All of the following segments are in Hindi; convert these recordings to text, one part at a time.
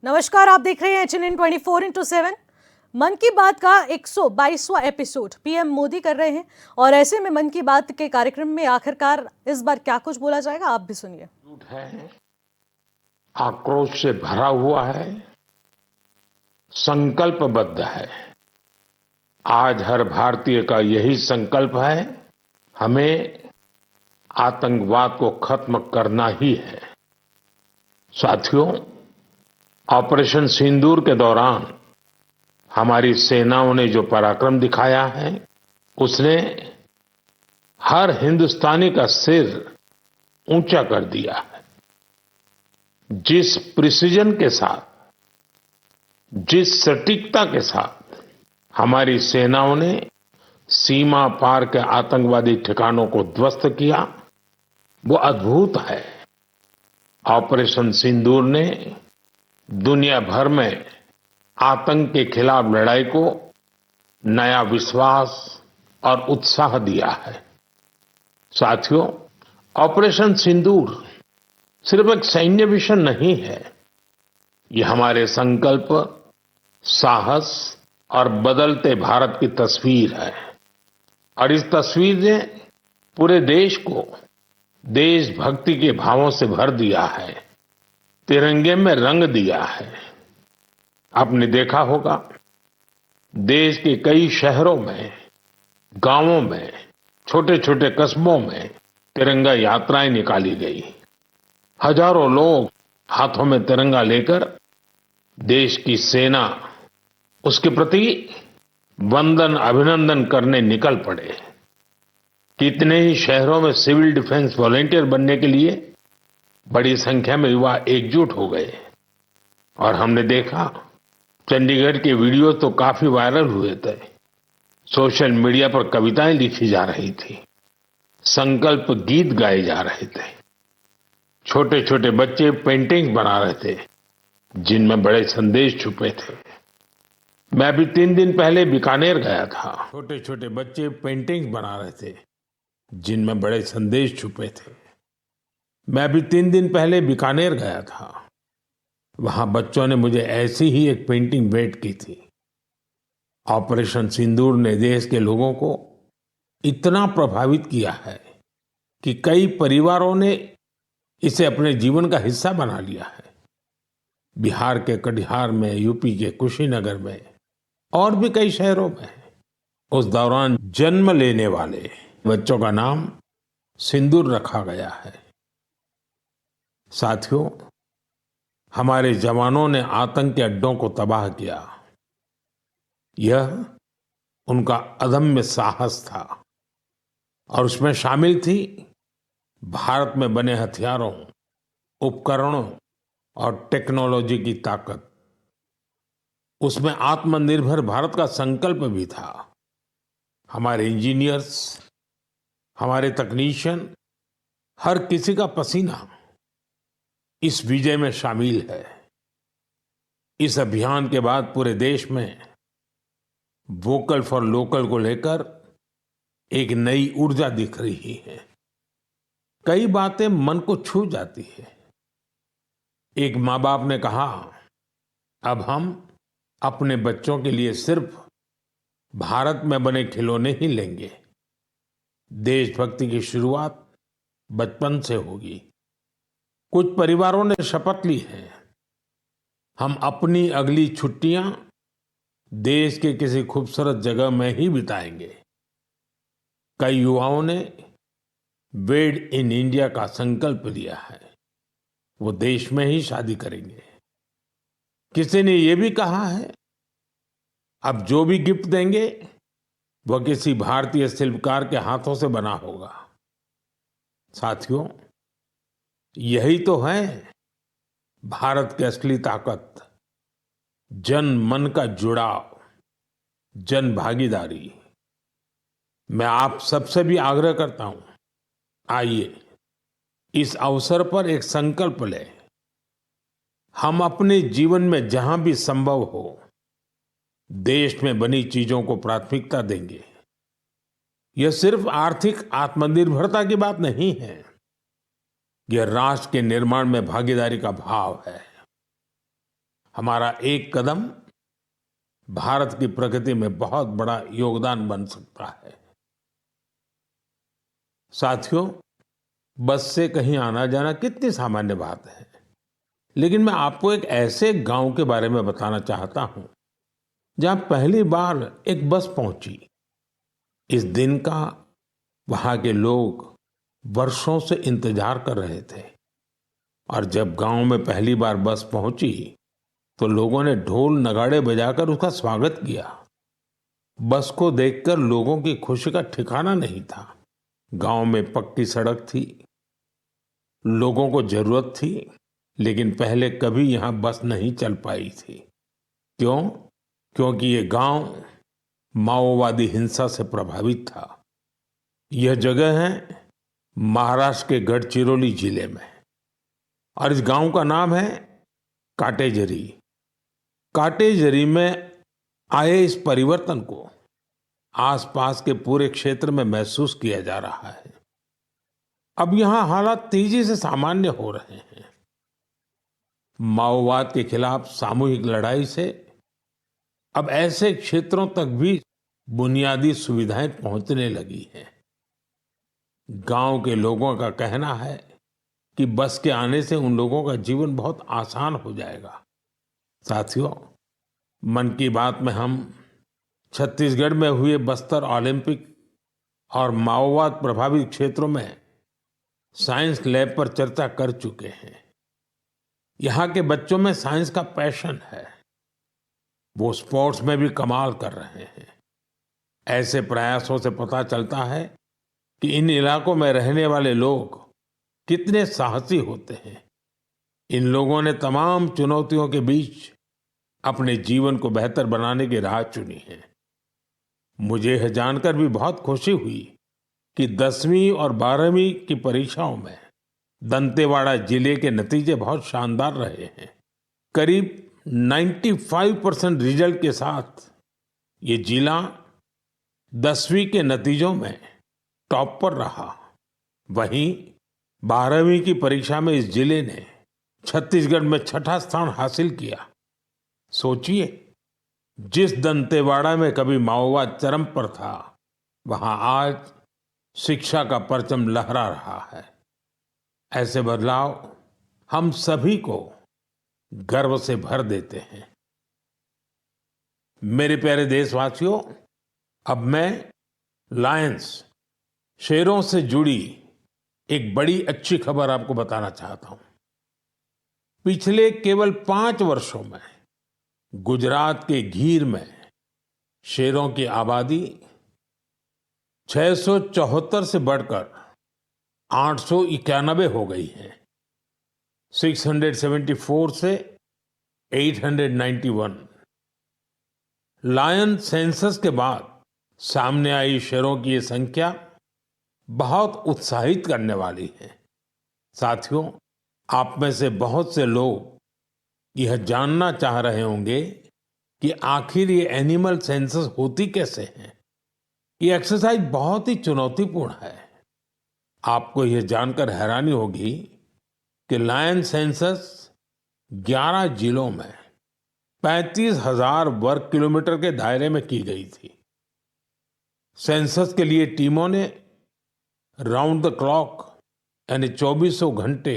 नमस्कार, आप देख रहे हैं HNN 24/7। मन की बात का 122वां एपिसोड पीएम मोदी कर रहे हैं और ऐसे में मन की बात के कार्यक्रम में आखिरकार इस बार क्या कुछ बोला जाएगा, आप भी सुनिए। है, आक्रोश से भरा हुआ है, संकल्पबद्ध है। आज हर भारतीय का यही संकल्प है, हमें आतंकवाद को खत्म करना ही है। साथियों, ऑपरेशन सिंदूर के दौरान हमारी सेनाओं ने जो पराक्रम दिखाया है, उसने हर हिंदुस्तानी का सिर ऊंचा कर दिया है। जिस प्रिसीजन के साथ, जिस सटीकता के साथ हमारी सेनाओं ने सीमा पार के आतंकवादी ठिकानों को ध्वस्त किया, वो अद्भुत है। ऑपरेशन सिंदूर ने दुनिया भर में आतंक के खिलाफ लड़ाई को नया विश्वास और उत्साह दिया है। साथियों, ऑपरेशन सिंदूर सिर्फ एक सैन्य मिशन नहीं है, ये हमारे संकल्प, साहस और बदलते भारत की तस्वीर है। और इस तस्वीर ने पूरे देश को देशभक्ति के भावों से भर दिया है, तिरंगे में रंग दिया है। आपने देखा होगा, देश के कई शहरों में, गांवों में, छोटे छोटे कस्बों में तिरंगा यात्राएं निकाली गई। हजारों लोग हाथों में तिरंगा लेकर देश की सेना, उसके प्रति वंदन अभिनंदन करने निकल पड़े। कितने ही शहरों में सिविल डिफेंस वॉलंटियर बनने के लिए बड़ी संख्या में युवा एकजुट हो गए। और हमने देखा, चंडीगढ़ के वीडियो तो काफी वायरल हुए थे। सोशल मीडिया पर कविताएं लिखी जा रही थी, संकल्प गीत गाए जा रहे थे, छोटे छोटे बच्चे पेंटिंग बना रहे थे जिनमें बड़े संदेश छुपे थे। मैं अभी 3 दिन पहले बीकानेर गया था। छोटे छोटे बच्चे पेंटिंग्स बना रहे थे जिनमें बड़े संदेश छुपे थे। मैं अभी 3 दिन पहले बीकानेर गया था। वहां बच्चों ने मुझे ऐसी ही एक पेंटिंग भेंट की थी। ऑपरेशन सिंदूर ने देश के लोगों को इतना प्रभावित किया है कि कई परिवारों ने इसे अपने जीवन का हिस्सा बना लिया है। बिहार के कटिहार में, यूपी के कुशीनगर में और भी कई शहरों में उस दौरान जन्म लेने वाले बच्चों का नाम सिंदूर रखा गया है। साथियों, हमारे जवानों ने आतंक के अड्डों को तबाह किया। यह उनका अदम्य साहस था और उसमें शामिल थी भारत में बने हथियारों, उपकरणों और टेक्नोलॉजी की ताकत। उसमें आत्मनिर्भर भारत का संकल्प भी था। हमारे इंजीनियर्स, हमारे तकनीशियन, हर किसी का पसीना इस विजय में शामिल है। इस अभियान के बाद पूरे देश में वोकल फॉर लोकल को लेकर एक नई ऊर्जा दिख रही है। कई बातें मन को छू जाती है। एक माँ बाप ने कहा, अब हम अपने बच्चों के लिए सिर्फ भारत में बने खिलौने ही लेंगे। देशभक्ति की शुरुआत बचपन से होगी। कुछ परिवारों ने शपथ ली है, हम अपनी अगली छुट्टियां देश के किसी खूबसूरत जगह में ही बिताएंगे। कई युवाओं ने वेड इन इंडिया का संकल्प लिया है, वो देश में ही शादी करेंगे। किसी ने ये भी कहा है, अब जो भी गिफ्ट देंगे वह किसी भारतीय शिल्पकार के हाथों से बना होगा। साथियों, यही तो है भारत की असली ताकत, जन मन का जुड़ाव, जन भागीदारी। मैं आप सबसे भी आग्रह करता हूं, आइए इस अवसर पर एक संकल्प लें। हम अपने जीवन में जहां भी संभव हो देश में बनी चीजों को प्राथमिकता देंगे। यह सिर्फ आर्थिक आत्मनिर्भरता की बात नहीं है, यह राष्ट्र के निर्माण में भागीदारी का भाव है। हमारा एक कदम भारत की प्रगति में बहुत बड़ा योगदान बन सकता है। साथियों, बस से कहीं आना जाना कितनी सामान्य बात है, लेकिन मैं आपको एक ऐसे गांव के बारे में बताना चाहता हूं जहां पहली बार एक बस पहुंची। इस दिन का वहां के लोग वर्षों से इंतजार कर रहे थे और जब गांव में पहली बार बस पहुंची तो लोगों ने ढोल नगाड़े बजाकर उसका स्वागत किया। बस को देखकर लोगों की खुशी का ठिकाना नहीं था। गांव में पक्की सड़क थी, लोगों को जरूरत थी, लेकिन पहले कभी यहां बस नहीं चल पाई थी। क्यों? क्योंकि ये गांव माओवादी हिंसा से प्रभावित था। यह जगह है महाराष्ट्र के गढ़चिरौली जिले में और इस गांव का नाम है काटेजरी। काटेजरी में आए इस परिवर्तन को आसपास के पूरे क्षेत्र में महसूस किया जा रहा है। अब यहां हालात तेजी से सामान्य हो रहे हैं। माओवाद के खिलाफ सामूहिक लड़ाई से अब ऐसे क्षेत्रों तक भी बुनियादी सुविधाएं पहुंचने लगी हैं। गांव के लोगों का कहना है कि बस के आने से उन लोगों का जीवन बहुत आसान हो जाएगा। साथियों, मन की बात में हम छत्तीसगढ़ में हुए बस्तर ओलंपिक और माओवाद प्रभावित क्षेत्रों में साइंस लैब पर चर्चा कर चुके हैं। यहाँ के बच्चों में साइंस का पैशन है, वो स्पोर्ट्स में भी कमाल कर रहे हैं। ऐसे प्रयासों से पता चलता है कि इन इलाकों में रहने वाले लोग कितने साहसी होते हैं। इन लोगों ने तमाम चुनौतियों के बीच अपने जीवन को बेहतर बनाने की राह चुनी है। मुझे यह जानकर भी बहुत खुशी हुई कि 10वीं और 12वीं की परीक्षाओं में दंतेवाड़ा जिले के नतीजे बहुत शानदार रहे हैं। करीब 95% रिजल्ट के साथ ये जिला 10वीं के नतीजों में टॉप पर रहा। वहीं 12वीं की परीक्षा में इस जिले ने छत्तीसगढ़ में छठा स्थान हासिल किया। सोचिए, जिस दंतेवाड़ा में कभी माओवाद चरम पर था, वहां आज शिक्षा का परचम लहरा रहा है। ऐसे बदलाव हम सभी को गर्व से भर देते हैं। मेरे प्यारे देशवासियों, अब मैं लायंस, शेरों से जुड़ी एक बड़ी अच्छी खबर आपको बताना चाहता हूं। पिछले केवल 5 वर्षों में गुजरात के गीर में शेरों की आबादी 674 से बढ़कर 891 हो गई है। 674 से 891। लायन सेंसस के बाद सामने आई शेरों की ये संख्या बहुत उत्साहित करने वाली है। साथियों, आप में से बहुत से लोग यह जानना चाह रहे होंगे कि आखिर ये एनिमल सेंसस होती कैसे है। ये एक्सरसाइज बहुत ही चुनौतीपूर्ण है। आपको यह जानकर हैरानी होगी कि लायन सेंसस 11 जिलों में 35,000 वर्ग किलोमीटर के दायरे में की गई थी। सेंसस के लिए टीमों ने राउंड द क्लॉक यानी 2400 घंटे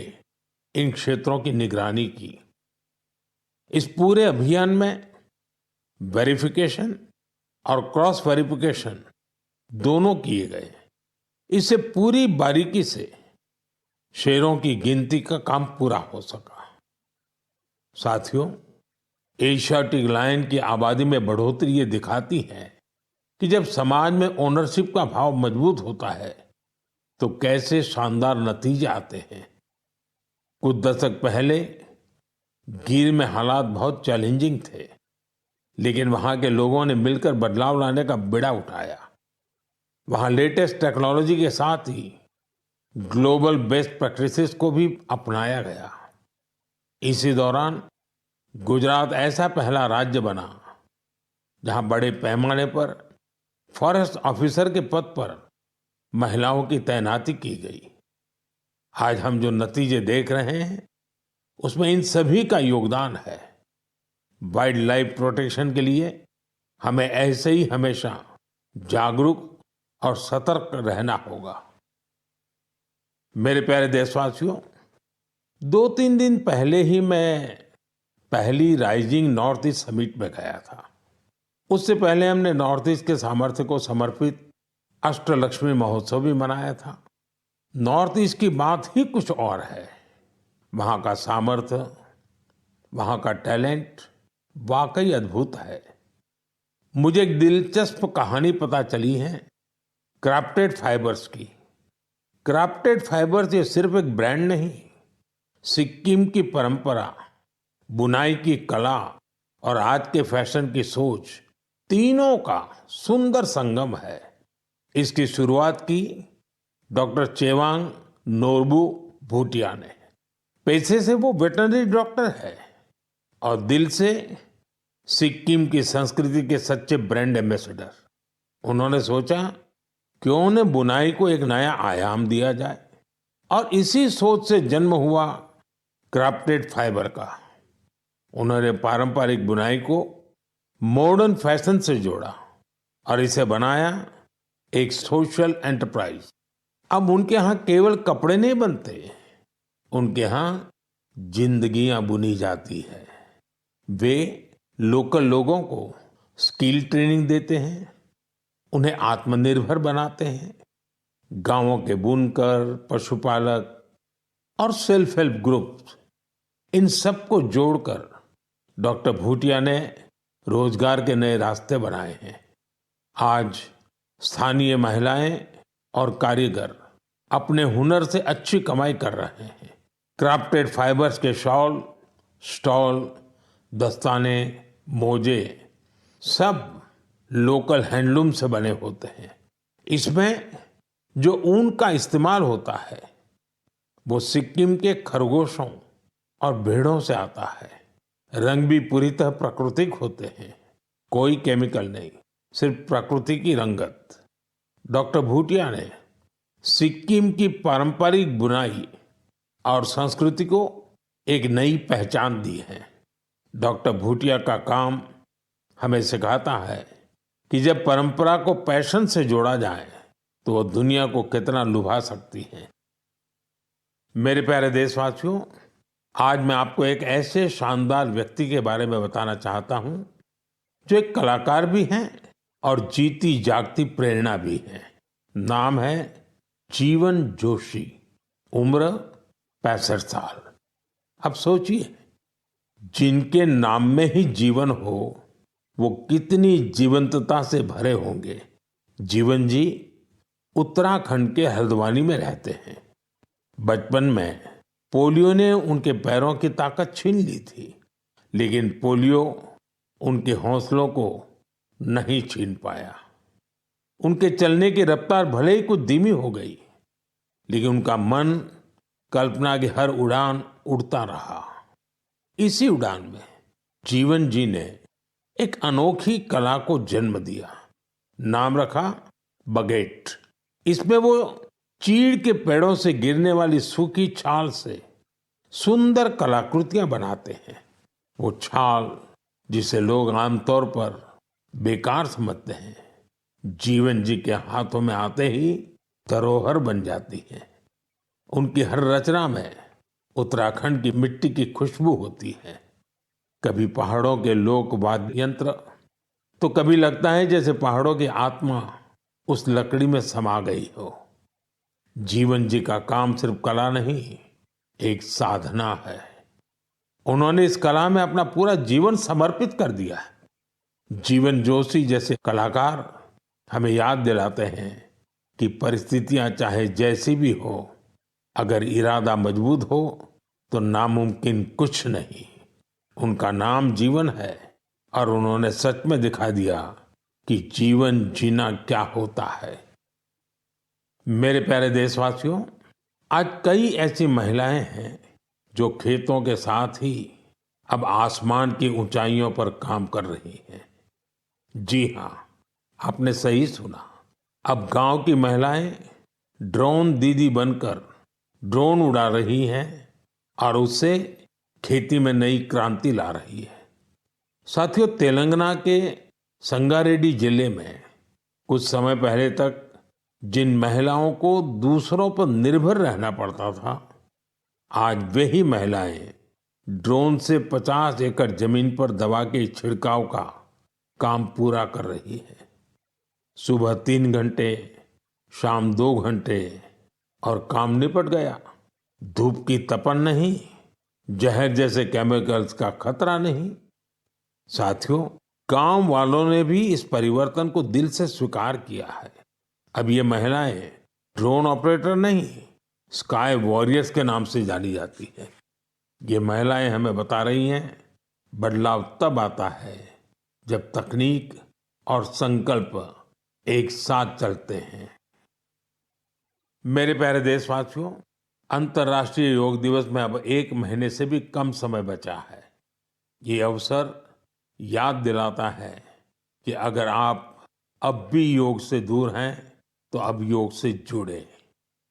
इन क्षेत्रों की निगरानी की। इस पूरे अभियान में वेरिफिकेशन और क्रॉस वेरिफिकेशन दोनों किए गए। इससे पूरी बारीकी से शेरों की गिनती का काम पूरा हो सका। साथियों, एशियाटिक लायन की आबादी में बढ़ोतरी ये दिखाती है कि जब समाज में ओनरशिप का भाव मजबूत होता है तो कैसे शानदार नतीजे आते हैं। कुछ दशक पहले गीर में हालात बहुत चैलेंजिंग थे, लेकिन वहां के लोगों ने मिलकर बदलाव लाने का बीड़ा उठाया। वहां लेटेस्ट टेक्नोलॉजी के साथ ही ग्लोबल बेस्ट प्रैक्टिसेस को भी अपनाया गया। इसी दौरान गुजरात ऐसा पहला राज्य बना जहां बड़े पैमाने पर फॉरेस्ट ऑफिसर के पद पर महिलाओं की तैनाती की गई। आज हम जो नतीजे देख रहे हैं उसमें इन सभी का योगदान है। वाइल्ड लाइफ प्रोटेक्शन के लिए हमें ऐसे ही हमेशा जागरूक और सतर्क रहना होगा। मेरे प्यारे देशवासियों, 2-3 दिन पहले ही मैं पहली राइजिंग नॉर्थ ईस्ट समिट में गया था। उससे पहले हमने नॉर्थ ईस्ट के सामर्थ्य को समर्पित अष्टलक्ष्मी महोत्सव भी मनाया था। नॉर्थ ईस्ट की बात ही कुछ और है। वहाँ का सामर्थ्य, वहाँ का टैलेंट वाकई अद्भुत है। मुझे एक दिलचस्प कहानी पता चली है क्राफ्टेड फाइबर्स की। क्राफ्टेड फाइबर्स ये सिर्फ एक ब्रांड नहीं, सिक्किम की परंपरा, बुनाई की कला और आज के फैशन की सोच, तीनों का सुंदर संगम है। इसकी शुरुआत की डॉक्टर चेवांग नोरबू भूटिया ने। पेशे से वो वेटरनरी डॉक्टर है और दिल से सिक्किम की संस्कृति के सच्चे ब्रांड एम्बेसडर। उन्होंने सोचा क्यों न बुनाई को एक नया आयाम दिया जाए, और इसी सोच से जन्म हुआ क्राफ्टेड फाइबर का। उन्होंने पारंपरिक बुनाई को मॉडर्न फैशन से जोड़ा और इसे बनाया एक सोशल एंटरप्राइज। अब उनके यहाँ केवल कपड़े नहीं बनते, उनके यहाँ जिंदगियां बुनी जाती है। वे लोकल लोगों को स्किल ट्रेनिंग देते हैं, उन्हें आत्मनिर्भर बनाते हैं। गांवों के बुनकर, पशुपालक और सेल्फ हेल्प ग्रुप, इन सबको जोड़कर डॉक्टर भूटिया ने रोजगार के नए रास्ते बनाए हैं। आज स्थानीय महिलाएं और कारीगर अपने हुनर से अच्छी कमाई कर रहे हैं। क्राफ्टेड फाइबर्स के शॉल, स्टॉल, दस्ताने, मोजे सब लोकल हैंडलूम से बने होते हैं। इसमें जो ऊन का इस्तेमाल होता है वो सिक्किम के खरगोशों और भेड़ों से आता है। रंग भी पूरी तरह प्राकृतिक होते हैं, कोई केमिकल नहीं, सिर्फ प्रकृति की रंगत। डॉक्टर भूटिया ने सिक्किम की पारंपरिक बुनाई और संस्कृति को एक नई पहचान दी है। डॉक्टर भूटिया का काम हमें सिखाता है कि जब परंपरा को पैशन से जोड़ा जाए तो वो दुनिया को कितना लुभा सकती है। मेरे प्यारे देशवासियों, आज मैं आपको एक ऐसे शानदार व्यक्ति के बारे में बताना चाहता हूं जो एक कलाकार भी हैं और जीती जागती प्रेरणा भी है। नाम है जीवन जोशी, उम्र 65 साल। अब सोचिए, जिनके नाम में ही जीवन हो वो कितनी जीवंतता से भरे होंगे। जीवन जी उत्तराखंड के हल्द्वानी में रहते हैं। बचपन में पोलियो ने उनके पैरों की ताकत छीन ली थी, लेकिन पोलियो उनके हौसलों को नहीं छीन पाया। उनके चलने की रफ्तार भले ही कुछ धीमी हो गई, लेकिन उनका मन कल्पना की हर उड़ान उड़ता रहा। इसी उड़ान में जीवन जी ने एक अनोखी कला को जन्म दिया। नाम रखा बगेट। इसमें वो चीड़ के पेड़ों से गिरने वाली सूखी छाल से सुंदर कलाकृतियां बनाते हैं। वो छाल जिसे लोग आमतौर पर बेकार समझते हैं, जीवन जी के हाथों में आते ही धरोहर बन जाती है। उनकी हर रचना में उत्तराखंड की मिट्टी की खुशबू होती है। कभी पहाड़ों के लोक वाद्य यंत्र, तो कभी लगता है जैसे पहाड़ों की आत्मा उस लकड़ी में समा गई हो। जीवन जी का काम सिर्फ कला नहीं, एक साधना है। उन्होंने इस कला में अपना पूरा जीवन समर्पित कर दिया है। जीवन जोशी जैसे कलाकार हमें याद दिलाते हैं कि परिस्थितियां चाहे जैसी भी हो, अगर इरादा मजबूत हो तो नामुमकिन कुछ नहीं। उनका नाम जीवन है और उन्होंने सच में दिखा दिया कि जीवन जीना क्या होता है। मेरे प्यारे देशवासियों, आज कई ऐसी महिलाएं हैं जो खेतों के साथ ही अब आसमान की ऊंचाइयों पर काम कर रही हैं। जी हाँ, आपने सही सुना। अब गांव की महिलाएं ड्रोन दीदी बनकर ड्रोन उड़ा रही हैं और उससे खेती में नई क्रांति ला रही है। साथियों, तेलंगाना के संगारेड्डी जिले में कुछ समय पहले तक जिन महिलाओं को दूसरों पर निर्भर रहना पड़ता था, आज वही महिलाएं ड्रोन से 50 एकड़ जमीन पर दवा के छिड़काव का काम पूरा कर रही है। सुबह 3 घंटे, शाम 2 घंटे और काम निपट गया। धूप की तपन नहीं, जहर जैसे केमिकल्स का खतरा नहीं। साथियों, गांव वालों ने भी इस परिवर्तन को दिल से स्वीकार किया है। अब ये महिलाएं ड्रोन ऑपरेटर नहीं, स्काई वॉरियर्स के नाम से जानी जाती है। ये महिलाएं हमें बता रही हैं, बदलाव तब आता है जब तकनीक और संकल्प एक साथ चलते हैं। मेरे प्यारे देशवासियों, अंतर्राष्ट्रीय योग दिवस में अब 1 महीने से भी कम समय बचा है। ये अवसर याद दिलाता है कि अगर आप अब भी योग से दूर हैं तो अब योग से जुड़े।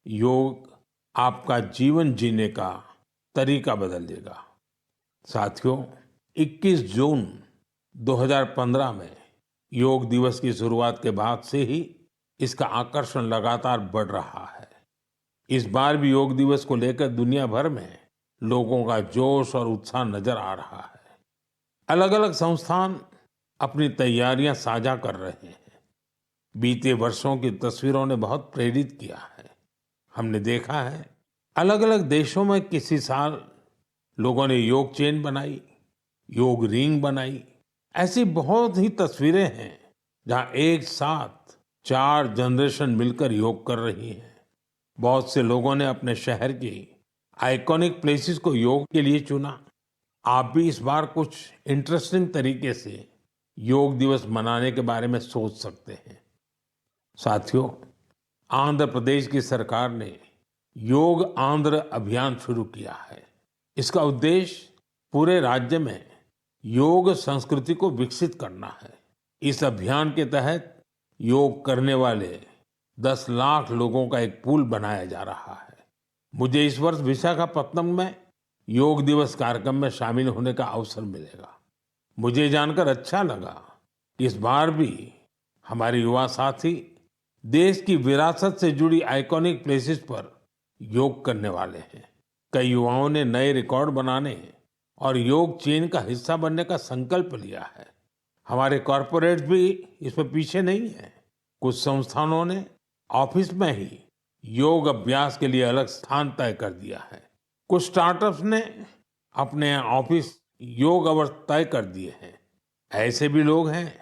योग आपका जीवन जीने का तरीका बदल देगा। साथियों, 21 जून 2015 में योग दिवस की शुरुआत के बाद से ही इसका आकर्षण लगातार बढ़ रहा है। इस बार भी योग दिवस को लेकर दुनिया भर में लोगों का जोश और उत्साह नजर आ रहा है। अलग अलग संस्थान अपनी तैयारियां साझा कर रहे हैं। बीते वर्षों की तस्वीरों ने बहुत प्रेरित किया है। हमने देखा है, अलग अलग देशों में किसी साल लोगों ने योग चेन बनाई, योग रिंग बनाई। ऐसी बहुत ही तस्वीरें हैं जहां एक साथ 4 जनरेशन मिलकर योग कर रही हैं। बहुत से लोगों ने अपने शहर की आइकॉनिक प्लेसेस को योग के लिए चुना। आप भी इस बार कुछ इंटरेस्टिंग तरीके से योग दिवस मनाने के बारे में सोच सकते हैं। साथियों, आंध्र प्रदेश की सरकार ने योग आंध्र अभियान शुरू किया है। इसका उद्देश्य पूरे राज्य में योग संस्कृति को विकसित करना है। इस अभियान के तहत योग करने वाले 10 लाख लोगों का एक पूल बनाया जा रहा है। मुझे इस वर्ष विशाखापत्तनम में योग दिवस कार्यक्रम में शामिल होने का अवसर मिलेगा। मुझे जानकर अच्छा लगा कि इस बार भी हमारे युवा साथी देश की विरासत से जुड़ी आइकॉनिक प्लेसेस पर योग करने वाले हैं। कई युवाओं ने नए रिकॉर्ड बनाने और योग चेन का हिस्सा बनने का संकल्प लिया है। हमारे कॉरपोरेट्स भी इसमें पीछे नहीं है। कुछ संस्थानों ने ऑफिस में ही योग अभ्यास के लिए अलग स्थान तय कर दिया है। कुछ स्टार्टअप्स ने अपने ऑफिस योग अवर्स तय कर दिए हैं। ऐसे भी लोग हैं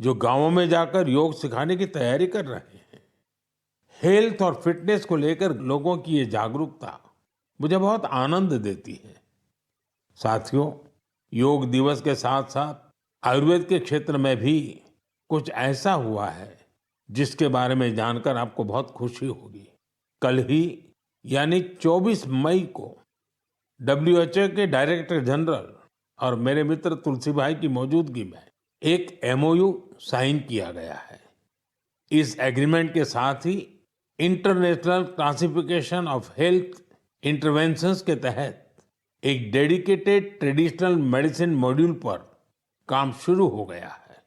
जो गांवों में जाकर योग सिखाने की तैयारी कर रहे हैं। हेल्थ और फिटनेस को लेकर लोगों की ये जागरूकता मुझे बहुत आनंद देती है। साथियों, योग दिवस के साथ साथ आयुर्वेद के क्षेत्र में भी कुछ ऐसा हुआ है जिसके बारे में जानकर आपको बहुत खुशी होगी। कल ही यानी 24 मई को WHO के डायरेक्टर जनरल और मेरे मित्र तुलसी भाई की मौजूदगी में एक MOU साइन किया गया है। इस एग्रीमेंट के साथ ही International Classification of Health Interventions के तहत एक डेडिकेटेड ट्रेडिशनल मेडिसिन मॉड्यूल पर काम शुरू हो गया है।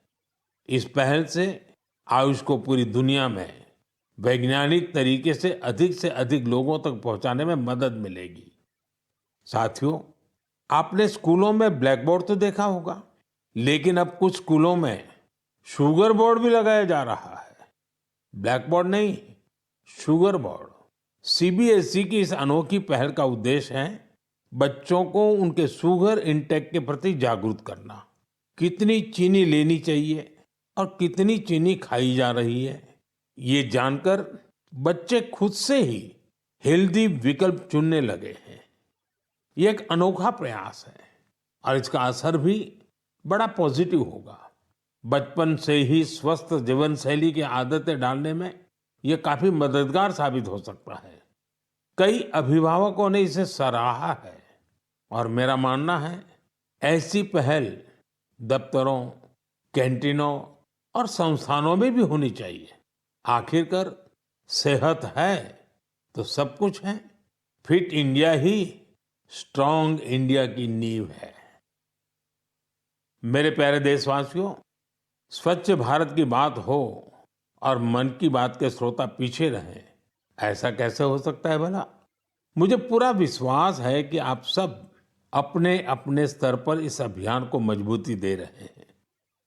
इस पहल से आयुष को पूरी दुनिया में वैज्ञानिक तरीके से अधिक लोगों तक पहुंचाने में मदद मिलेगी। साथियों, आपने स्कूलों में ब्लैक बोर्ड तो देखा होगा, लेकिन अब कुछ स्कूलों में शुगर बोर्ड भी लगाया जा रहा है। ब्लैक बोर्ड नहीं, शुगर बोर्ड। CBSE की इस अनोखी पहल का उद्देश्य है बच्चों को उनके शुगर इंटेक के प्रति जागरूक करना। कितनी चीनी लेनी चाहिए और कितनी चीनी खाई जा रही है, ये जानकर बच्चे खुद से ही हेल्दी विकल्प चुनने लगे हैं। ये एक अनोखा प्रयास है और इसका असर भी बड़ा पॉजिटिव होगा। बचपन से ही स्वस्थ जीवन शैली की आदतें डालने में ये काफी मददगार साबित हो सकता है। कई अभिभावकों ने इसे सराहा है और मेरा मानना है ऐसी पहल दफ्तरों, कैंटीनों और संस्थानों में भी होनी चाहिए। आखिरकार सेहत है तो सब कुछ है। फिट इंडिया ही स्ट्रांग इंडिया की नींव है। मेरे प्यारे देशवासियों, स्वच्छ भारत की बात हो और मन की बात के श्रोता पीछे रहें, ऐसा कैसे हो सकता है भला? मुझे पूरा विश्वास है कि आप सब अपने अपने स्तर पर इस अभियान को मजबूती दे रहे हैं।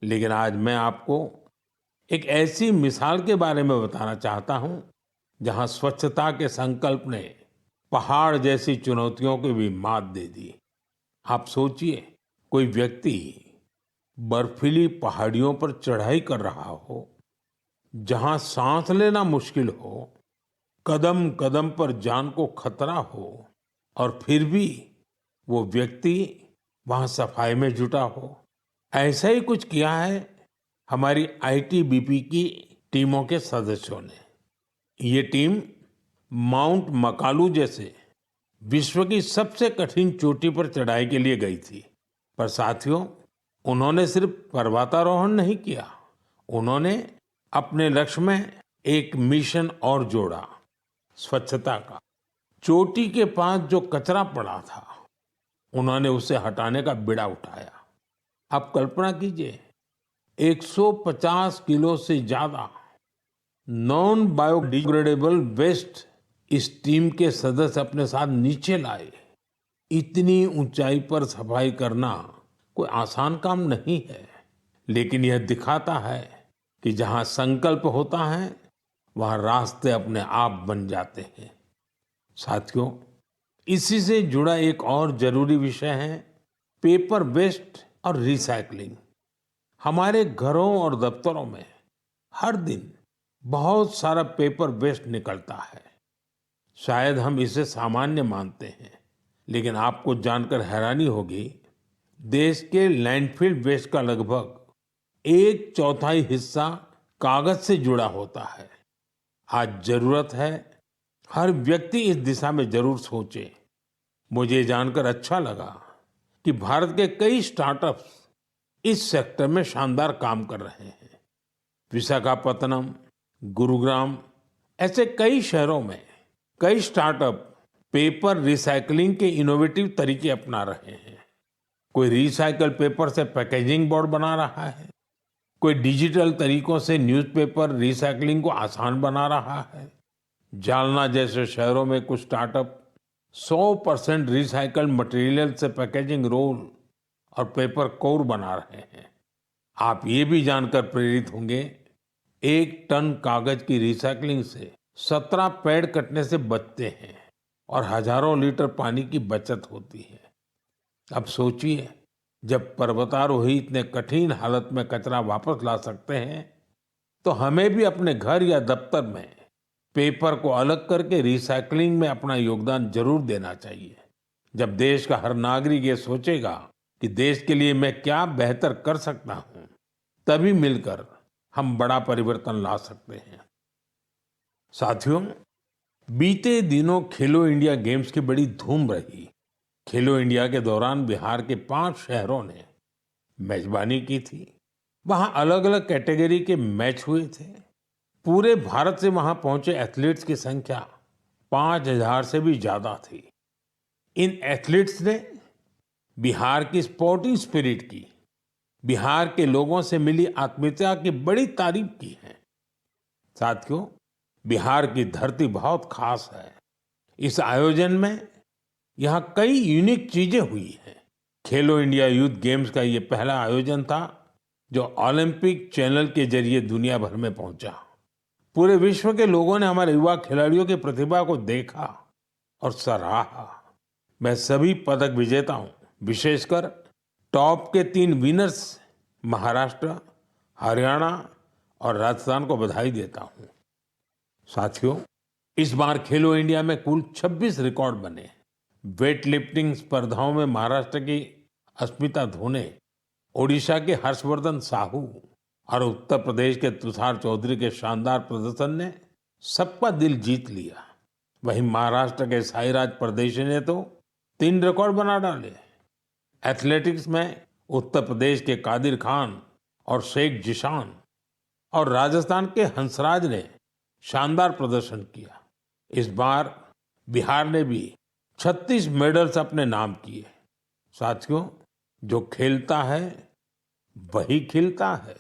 लेकिन आज मैं आपको एक ऐसी मिसाल के बारे में बताना चाहता हूं जहां स्वच्छता के संकल्प ने पहाड़ जैसी चुनौतियों की भी मात दे दी। आप सोचिए, कोई व्यक्ति बर्फीली पहाड़ियों पर चढ़ाई कर रहा हो, जहां सांस लेना मुश्किल हो, कदम कदम पर जान को खतरा हो, और फिर भी वो व्यक्ति वहां सफाई में जुटा हो। ऐसा ही कुछ किया है हमारी आईटीबीपी की टीमों के सदस्यों ने। ये टीम माउंट मकालू जैसे विश्व की सबसे कठिन चोटी पर चढ़ाई के लिए गई थी। पर साथियों, उन्होंने सिर्फ पर्वतारोहण नहीं किया, उन्होंने अपने लक्ष्य में एक मिशन और जोड़ा, स्वच्छता का। चोटी के पास जो कचरा पड़ा था, उन्होंने उसे हटाने का बीड़ा उठाया। आप कल्पना कीजिए, 150 किलो से ज्यादा नॉन बायोडिग्रेडेबल वेस्ट इस टीम के सदस्य अपने साथ नीचे लाए। इतनी ऊंचाई पर सफाई करना कोई आसान काम नहीं है, लेकिन यह दिखाता है कि जहां संकल्प होता है, वहां रास्ते अपने आप बन जाते हैं। साथियों, इसी से जुड़ा एक और जरूरी विषय है पेपर वेस्ट और रिसाइकलिंग। हमारे घरों और दफ्तरों में हर दिन बहुत सारा पेपर वेस्ट निकलता है। शायद हम इसे सामान्य मानते हैं, लेकिन आपको जानकर हैरानी होगी, देश के लैंडफिल वेस्ट का लगभग 1/4 हिस्सा कागज से जुड़ा होता है। आज जरूरत है हर व्यक्ति इस दिशा में जरूर सोचे। मुझे जानकर अच्छा लगा कि भारत के कई स्टार्टअप्स इस सेक्टर में शानदार काम कर रहे हैं। विशाखापत्तनम, गुरुग्राम, ऐसे कई शहरों में कई स्टार्टअप पेपर रिसाइकलिंग के इनोवेटिव तरीके अपना रहे हैं। कोई रिसाइकल पेपर से पैकेजिंग बोर्ड बना रहा है, कोई डिजिटल तरीकों से न्यूज़पेपर रिसाइकलिंग को आसान बना रहा है। जालना जैसे शहरों में कुछ स्टार्टअप 100% रिसाइकल्ड मटेरियल से पैकेजिंग रोल और पेपर कोर बना रहे हैं। आप ये भी जानकर प्रेरित होंगे, 1 टन कागज की रिसाइकलिंग से 17 पेड़ कटने से बचते हैं और हजारों लीटर पानी की बचत होती है। अब सोचिए, जब पर्वतारोही इतने कठिन हालत में कचरा वापस ला सकते हैं, तो हमें भी अपने घर या दफ्तर में पेपर को अलग करके रिसाइकलिंग में अपना योगदान जरूर देना चाहिए। जब देश का हर नागरिक ये सोचेगा कि देश के लिए मैं क्या बेहतर कर सकता हूं, तभी मिलकर हम बड़ा परिवर्तन ला सकते हैं। साथियों, बीते दिनों खेलो इंडिया गेम्स की बड़ी धूम रही। खेलो इंडिया के दौरान बिहार के 5 शहरों ने मेजबानी की थी। वहां अलग अलग कैटेगरी के मैच हुए थे। पूरे भारत से वहां पहुंचे एथलीट्स की संख्या 5,000 से भी ज्यादा थी। इन एथलीट्स ने बिहार की स्पोर्टिंग स्पिरिट की, बिहार के लोगों से मिली आत्मीयता की बड़ी तारीफ की है। साथियों, बिहार की धरती बहुत खास है। इस आयोजन में यहाँ कई यूनिक चीजें हुई हैं। खेलो इंडिया यूथ गेम्स का ये पहला आयोजन था जो ओलंपिक चैनल के जरिए दुनिया भर में पहुंचा। पूरे विश्व के लोगों ने हमारे युवा खिलाड़ियों की प्रतिभा को देखा और सराहा। मैं सभी पदक विजेताओं, विशेषकर टॉप के 3 विनर्स महाराष्ट्र, हरियाणा और राजस्थान को बधाई देता हूं। साथियों, इस बार खेलो इंडिया में कुल 26 रिकॉर्ड बने। वेट लिफ्टिंग स्पर्धाओं में महाराष्ट्र की अस्मिता धोने, ओडिशा के हर्षवर्धन साहू और उत्तर प्रदेश के तुषार चौधरी के शानदार प्रदर्शन ने सबका दिल जीत लिया। वहीं महाराष्ट्र के साईराज परदेशी ने तो 3 रिकॉर्ड बना डाले। एथलेटिक्स में उत्तर प्रदेश के कादिर खान और शेख जिशान और राजस्थान के हंसराज ने शानदार प्रदर्शन किया। इस बार बिहार ने भी 36 मेडल्स अपने नाम किए। साथियों, जो खेलता है वही खिलता है।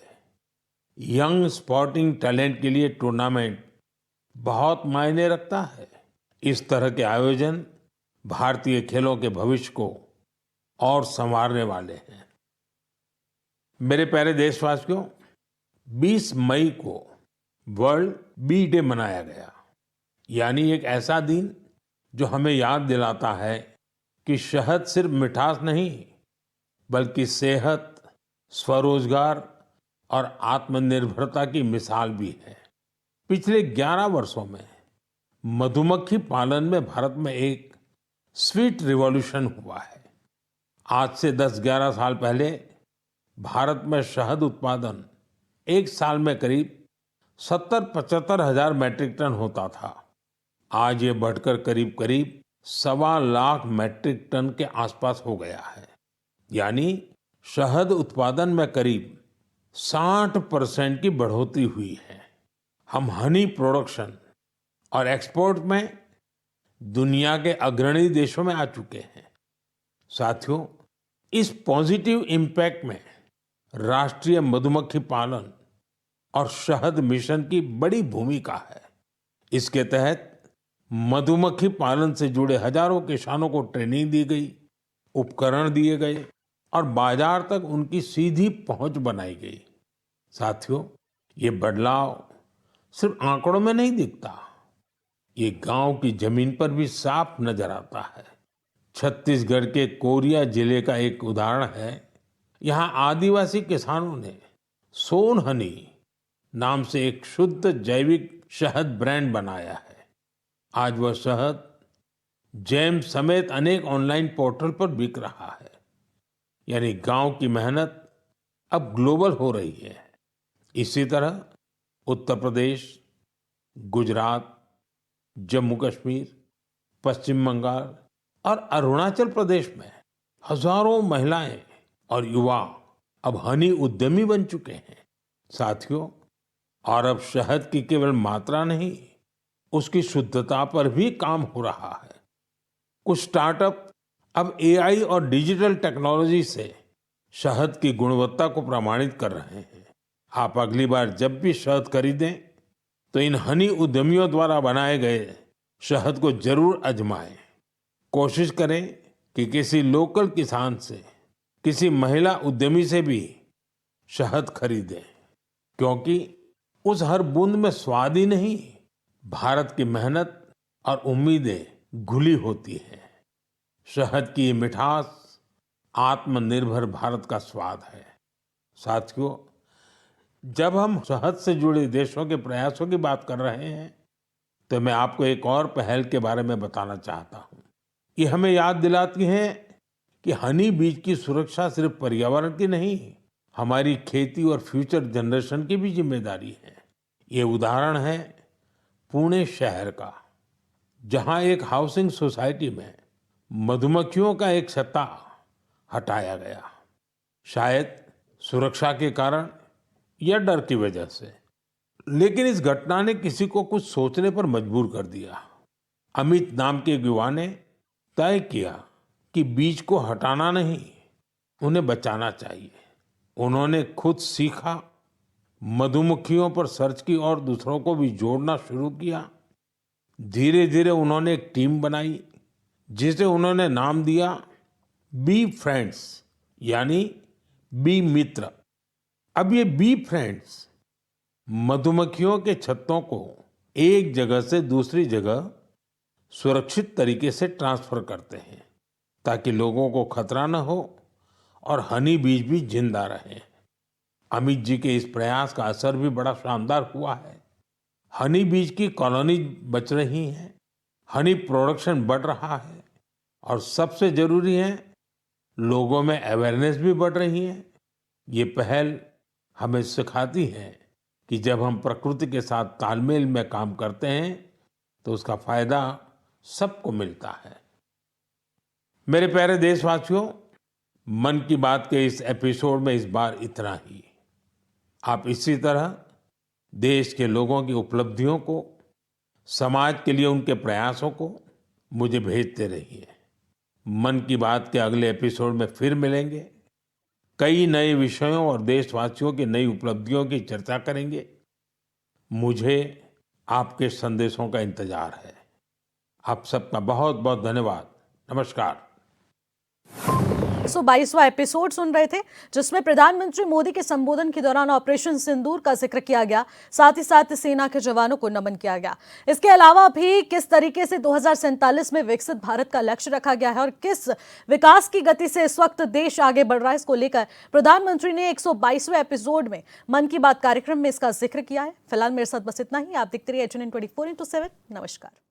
यंग स्पोर्टिंग टैलेंट के लिए टूर्नामेंट बहुत मायने रखता है। इस तरह के आयोजन भारतीय खेलों के भविष्य को और संवारने वाले हैं। मेरे प्यारे देशवासियों, 20 मई को वर्ल्ड बी डे मनाया गया। यानी एक ऐसा दिन जो हमें याद दिलाता है कि शहद सिर्फ मिठास नहीं, बल्कि सेहत, स्वरोजगार और आत्मनिर्भरता की मिसाल भी है। पिछले 11 वर्षों में मधुमक्खी पालन में भारत में एक स्वीट रिवॉल्यूशन हुआ है। आज से 10-11 साल पहले भारत में शहद उत्पादन एक साल में करीब 70-75 हजार मैट्रिक टन होता था। आज ये बढ़कर करीब करीब 1.25 मैट्रिक टन के आसपास हो गया है। यानी शहद उत्पादन में करीब 60% की बढ़ोतरी हुई है। हम हनी प्रोडक्शन और एक्सपोर्ट में दुनिया के अग्रणी देशों में आ चुके हैं। साथियों, इस पॉजिटिव इम्पैक्ट में राष्ट्रीय मधुमक्खी पालन और शहद मिशन की बड़ी भूमिका है। इसके तहत मधुमक्खी पालन से जुड़े हजारों किसानों को ट्रेनिंग दी गई, उपकरण दिए गए और बाजार तक उनकी सीधी पहुंच बनाई गई। साथियों, ये बदलाव सिर्फ आंकड़ों में नहीं दिखता, ये गांव की जमीन पर भी साफ नजर आता है। छत्तीसगढ़ के कोरिया जिले का एक उदाहरण है। यहाँ आदिवासी किसानों ने सोन हनी नाम से एक शुद्ध जैविक शहद ब्रांड बनाया है। आज वह शहद जैम समेत अनेक ऑनलाइन पोर्टल पर बिक रहा है। यानी गांव की मेहनत अब ग्लोबल हो रही है। इसी तरह उत्तर प्रदेश, गुजरात, जम्मू कश्मीर, पश्चिम बंगाल और अरुणाचल प्रदेश में हजारों महिलाएं और युवा अब हनी उद्यमी बन चुके हैं। साथियों, और अब शहद की केवल मात्रा नहीं, उसकी शुद्धता पर भी काम हो रहा है। कुछ स्टार्टअप अब एआई और डिजिटल टेक्नोलॉजी से शहद की गुणवत्ता को प्रमाणित कर रहे हैं। आप अगली बार जब भी शहद खरीदें तो इन हनी उद्यमियों द्वारा बनाए गए शहद को जरूर आजमाएं। कोशिश करें कि किसी लोकल किसान से, किसी महिला उद्यमी से भी शहद खरीदें, क्योंकि उस हर बूंद में स्वाद ही नहीं, भारत की मेहनत और उम्मीदें घुली होती हैं। शहद की ये मिठास आत्मनिर्भर भारत का स्वाद है। साथियों, जब हम शहद से जुड़े देशों के प्रयासों की बात कर रहे हैं, तो मैं आपको एक और पहल के बारे में बताना चाहता हूँ। ये हमें याद दिलाती है कि हनी बीज की सुरक्षा सिर्फ पर्यावरण की नहीं, हमारी खेती और फ्यूचर जनरेशन की भी जिम्मेदारी है। ये उदाहरण है पुणे शहर का, जहाँ एक हाउसिंग सोसाइटी में मधुमक्खियों का एक छत्ता हटाया गया। शायद सुरक्षा के कारण या डर की वजह से, लेकिन इस घटना ने किसी को कुछ सोचने पर मजबूर कर दिया। अमित नाम के एक युवा ने तय किया कि बीज को हटाना नहीं, उन्हें बचाना चाहिए। उन्होंने खुद सीखा, मधुमक्खियों पर सर्च की और दूसरों को भी जोड़ना शुरू किया। धीरे धीरे उन्होंने एक टीम बनाई जिसे उन्होंने नाम दिया बी फ्रेंड्स, यानी बी मित्र। अब ये बी फ्रेंड्स मधुमक्खियों के छत्तों को एक जगह से दूसरी जगह सुरक्षित तरीके से ट्रांसफर करते हैं, ताकि लोगों को खतरा न हो और हनी बीज भी जिंदा रहे। अमित जी के इस प्रयास का असर भी बड़ा शानदार हुआ है। हनी बीज की कॉलोनी बच रही है, हनी प्रोडक्शन बढ़ रहा है और सबसे जरूरी है, लोगों में अवेयरनेस भी बढ़ रही है। ये पहल हमें सिखाती है कि जब हम प्रकृति के साथ तालमेल में काम करते हैं तो उसका फायदा सबको मिलता है। मेरे प्यारे देशवासियों, मन की बात के इस एपिसोड में इस बार इतना ही। आप इसी तरह देश के लोगों की उपलब्धियों को, समाज के लिए उनके प्रयासों को मुझे भेजते रहिए। मन की बात के अगले एपिसोड में फिर मिलेंगे। कई नए विषयों और देशवासियों की नई उपलब्धियों की चर्चा करेंगे। मुझे आपके संदेशों का इंतजार है। आप सबका बहुत बहुत धन्यवाद। नमस्कार। 122वां एपिसोड सुन रहे थे, जिसमें प्रधानमंत्री मोदी के संबोधन के दौरान ऑपरेशन सिंदूर का जिक्र किया गया, साथ ही साथ सेना के जवानों को नमन किया गया। इसके अलावा भी किस तरीके से 2047 में विकसित भारत का लक्ष्य रखा गया है और किस विकास की गति से इस वक्त देश आगे बढ़ रहा है, इसको लेकर प्रधानमंत्री ने 122वें एपिसोड में मन की बात कार्यक्रम में इसका जिक्र किया है। फिलहाल मेरे साथ बस इतना ही। आप देखते रहिए HNN 24x7। नमस्कार।